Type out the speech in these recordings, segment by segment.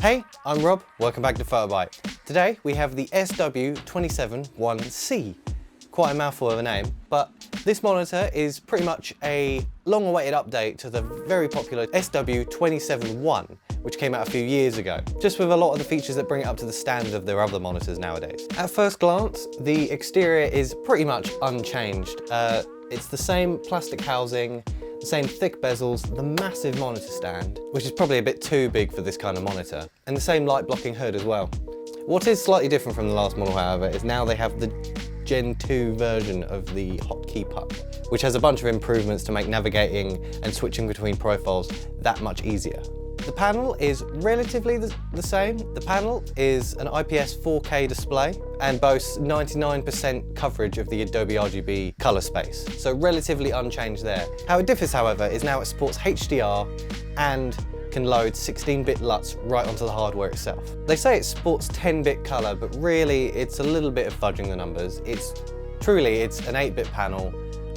Hey, I'm Rob, welcome back to PhotoBite. Today we have the SW271C. Quite a mouthful of a name, but this monitor is pretty much a long-awaited update to the very popular SW271, which came out a few years ago, just with a lot of the features that bring it up to the standard of their other monitors nowadays. At first glance, the exterior is pretty much unchanged. It's the same plastic housing, the same thick bezels, the massive monitor stand, which is probably a bit too big for this kind of monitor, and the same light blocking hood as well. What is slightly different from the last model, however, is now they have the Gen 2 version of the hotkey puck, which has a bunch of improvements to make navigating and switching between profiles that much easier. The panel is relatively the same. The panel is an IPS 4K display and boasts 99% coverage of the Adobe RGB color space, so relatively unchanged there. How it differs, however, is now it supports HDR and can load 16-bit LUTs right onto the hardware itself. They say it supports 10-bit color, but really it's a little bit of fudging the numbers. It's an 8-bit panel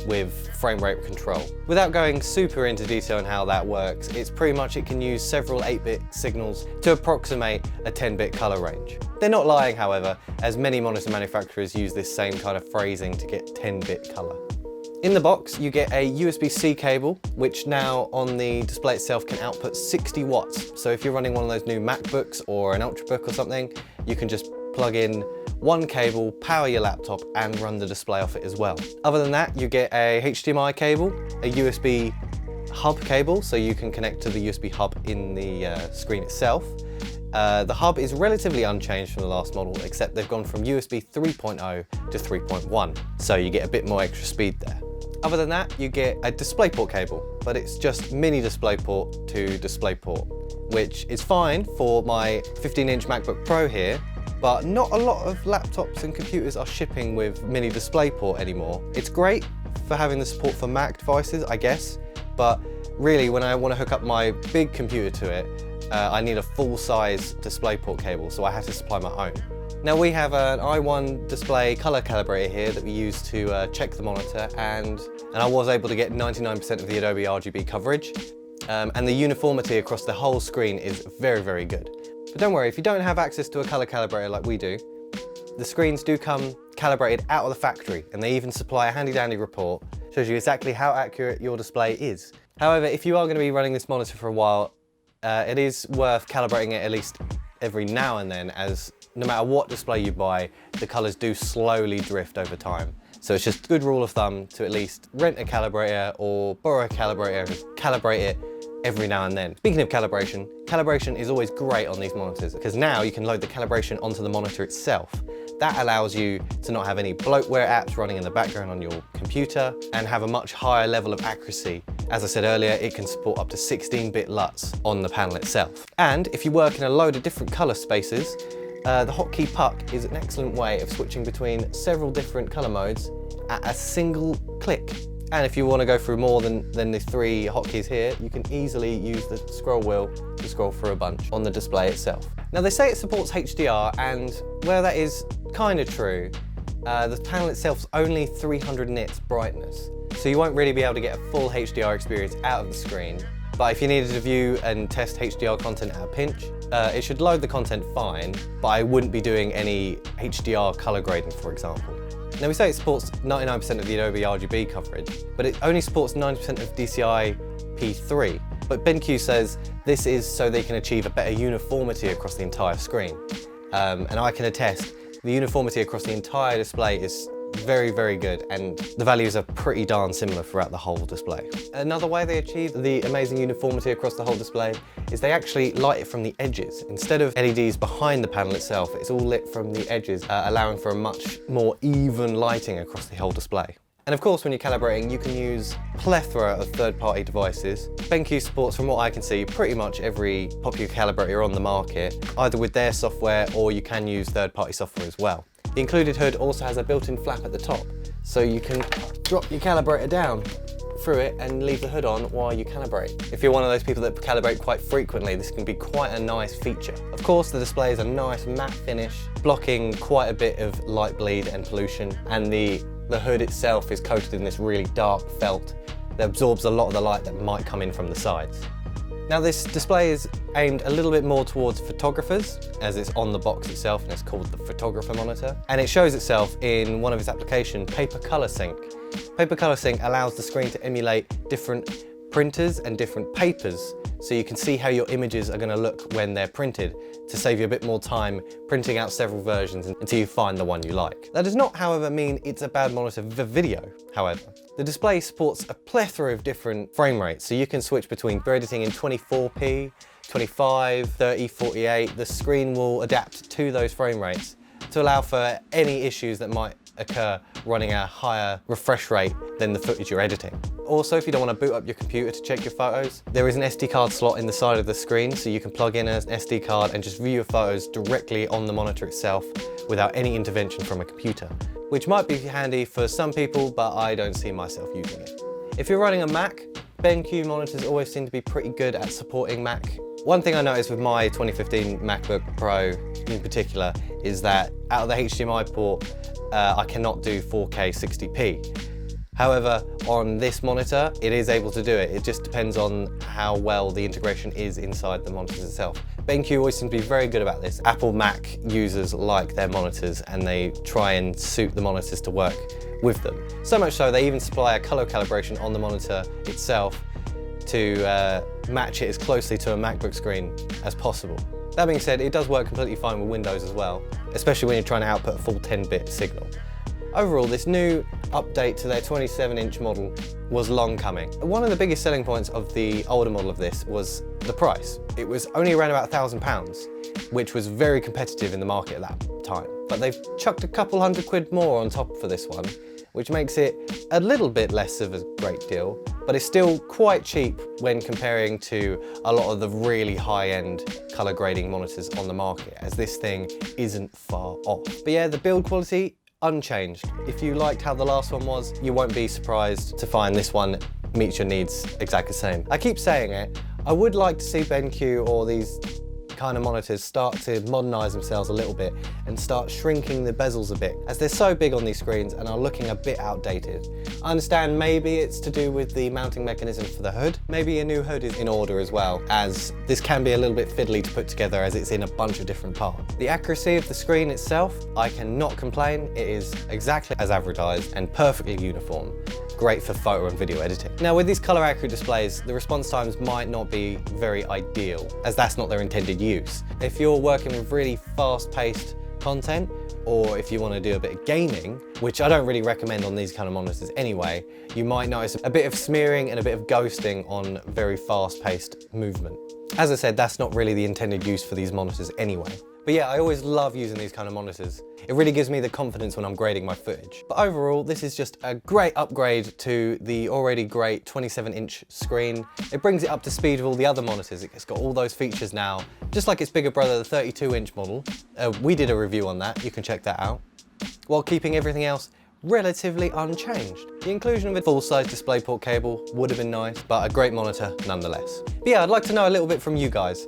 with frame rate control. Without going super into detail on how that works, it's pretty much it can use several 8-bit signals to approximate a 10-bit color range. They're not lying, however, as many monitor manufacturers use this same kind of phrasing to get 10-bit color. In the box, you get a USB-C cable, which now on the display itself can output 60 watts. So if you're running one of those new MacBooks or an Ultrabook or something, you can just plug in one cable, power your laptop, and run the display off it as well. Other than that, you get a HDMI cable, a USB hub cable, so you can connect to the USB hub in the screen itself. The hub is relatively unchanged from the last model, except they've gone from USB 3.0 to 3.1, so you get a bit more extra speed there. Other than that, you get a DisplayPort cable, but it's just mini DisplayPort to DisplayPort, which is fine for my 15-inch MacBook Pro here, but not a lot of laptops and computers are shipping with mini DisplayPort anymore. It's great for having the support for Mac devices, I guess, but really when I want to hook up my big computer to it, I need a full-size DisplayPort cable, so I have to supply my own. Now we have an i1 display color calibrator here that we use to check the monitor, and I was able to get 99% of the Adobe RGB coverage, and the uniformity across the whole screen is very, very good. But don't worry, if you don't have access to a color calibrator like we do, the screens do come calibrated out of the factory, and they even supply a handy-dandy report, shows you exactly how accurate your display is. However, if you are going to be running this monitor for a while, it is worth calibrating it at least every now and then, as no matter what display you buy, the colors do slowly drift over time. So it's just a good rule of thumb to at least rent a calibrator or borrow a calibrator and calibrate it every now and then. Speaking of calibration, calibration is always great on these monitors because now you can load the calibration onto the monitor itself. That allows you to not have any bloatware apps running in the background on your computer and have a much higher level of accuracy. As I said earlier, it can support up to 16-bit LUTs on the panel itself. And if you work in a load of different color spaces, the hotkey puck is an excellent way of switching between several different color modes at a single click. And if you want to go through more than the 3 hotkeys here, you can easily use the scroll wheel to scroll through a bunch on the display itself. Now they say it supports HDR, and where that is kind of true, the panel itself is only 300 nits brightness, so you won't really be able to get a full HDR experience out of the screen. But if you needed to view and test HDR content at a pinch, it should load the content fine, but I wouldn't be doing any HDR color grading, for example. Now we say it supports 99% of the Adobe RGB coverage, but it only supports 90% of DCI P3. But BenQ says this is so they can achieve a better uniformity across the entire screen. And I can attest, the uniformity across the entire display is very, very good, and the values are pretty darn similar throughout the whole display. Another way they achieve the amazing uniformity across the whole display is they actually light it from the edges. Instead of LEDs behind the panel itself, it's all lit from the edges, allowing for a much more even lighting across the whole display. And of course, when you're calibrating, you can use a plethora of third-party devices. BenQ supports, from what I can see, pretty much every popular calibrator on the market, either with their software or you can use third-party software as well. The included hood also has a built-in flap at the top, so you can drop your calibrator down through it and leave the hood on while you calibrate. If you're one of those people that calibrate quite frequently, this can be quite a nice feature. Of course, the display is a nice matte finish, blocking quite a bit of light bleed and pollution, and the hood itself is coated in this really dark felt that absorbs a lot of the light that might come in from the sides. Now this display is aimed a little bit more towards photographers, as it's on the box itself and it's called the photographer monitor. And it shows itself in one of its applications, Paper Color Sync. Paper Color Sync allows the screen to emulate different printers and different papers, so you can see how your images are going to look when they're printed, to save you a bit more time printing out several versions until you find the one you like. That does not, however, mean it's a bad monitor for video, however. The display supports a plethora of different frame rates, so you can switch between editing in 24p, 25, 30, 48. The screen will adapt to those frame rates to allow for any issues that might occur running a higher refresh rate than the footage you're editing. Also, if you don't want to boot up your computer to check your photos, there is an SD card slot in the side of the screen, so you can plug in an SD card and just view your photos directly on the monitor itself without any intervention from a computer, which might be handy for some people, but I don't see myself using it. If you're running a Mac, BenQ monitors always seem to be pretty good at supporting Mac. One thing I noticed with my 2015 MacBook Pro in particular is that out of the HDMI port, I cannot do 4K 60p. However, on this monitor, it is able to do it. It just depends on how well the integration is inside the monitors itself. BenQ always seems to be very good about this. Apple Mac users like their monitors and they try and suit the monitors to work with them. So much so, they even supply a color calibration on the monitor itself to match it as closely to a MacBook screen as possible. That being said, it does work completely fine with Windows as well, especially when you're trying to output a full 10-bit signal. Overall, this new update to their 27-inch model was long coming. One of the biggest selling points of the older model of this was the price. It was only around about £1,000, which was very competitive in the market at that time. But they've chucked a couple £100 more on top for this one, which makes it a little bit less of a great deal, but it's still quite cheap when comparing to a lot of the really high-end color grading monitors on the market, as this thing isn't far off. But yeah, the build quality, unchanged. If you liked how the last one was, you won't be surprised to find this one meets your needs exactly the same. I keep saying it, I would like to see BenQ or these kind of monitors start to modernize themselves a little bit and start shrinking the bezels a bit, as they're so big on these screens and are looking a bit outdated. I understand maybe it's to do with the mounting mechanism for the hood. Maybe a new hood is in order as well, as this can be a little bit fiddly to put together as it's in a bunch of different parts. The accuracy of the screen itself, I cannot complain. It is exactly as advertised and perfectly uniform. Great for photo and video editing. Now with these color accurate displays, the response times might not be very ideal, as that's not their intended use. If you're working with really fast-paced content, or if you want to do a bit of gaming, which I don't really recommend on these kind of monitors anyway, you might notice a bit of smearing and a bit of ghosting on very fast-paced movement. As I said, that's not really the intended use for these monitors anyway. But yeah, I always love using these kind of monitors. It really gives me the confidence when I'm grading my footage. But overall, this is just a great upgrade to the already great 27-inch screen. It brings it up to speed with all the other monitors. It's got all those features now, just like its bigger brother, the 32-inch model. We did a review on that, you can check that out. While keeping everything else relatively unchanged. The inclusion of a full-size DisplayPort cable would have been nice, but a great monitor nonetheless. But yeah, I'd like to know a little bit from you guys.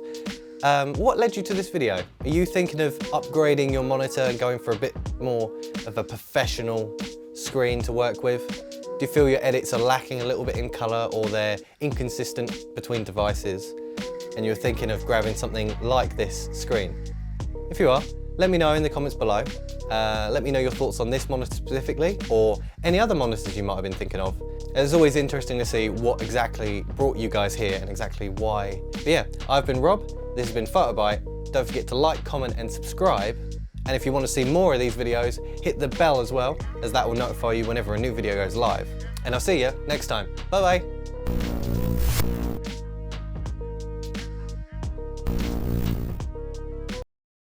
What led you to this video? Are you thinking of upgrading your monitor and going for a bit more of a professional screen to work with? Do you feel your edits are lacking a little bit in color, or they're inconsistent between devices, and you're thinking of grabbing something like this screen? If you are, let me know in the comments below. Let me know your thoughts on this monitor specifically, or any other monitors you might have been thinking of. It's always interesting to see what exactly brought you guys here and exactly why. But yeah, I've been Rob, this has been PhotoBite. Don't forget to like, comment and subscribe. And if you want to see more of these videos, hit the bell as well, as that will notify you whenever a new video goes live. And I'll see you next time. Bye bye.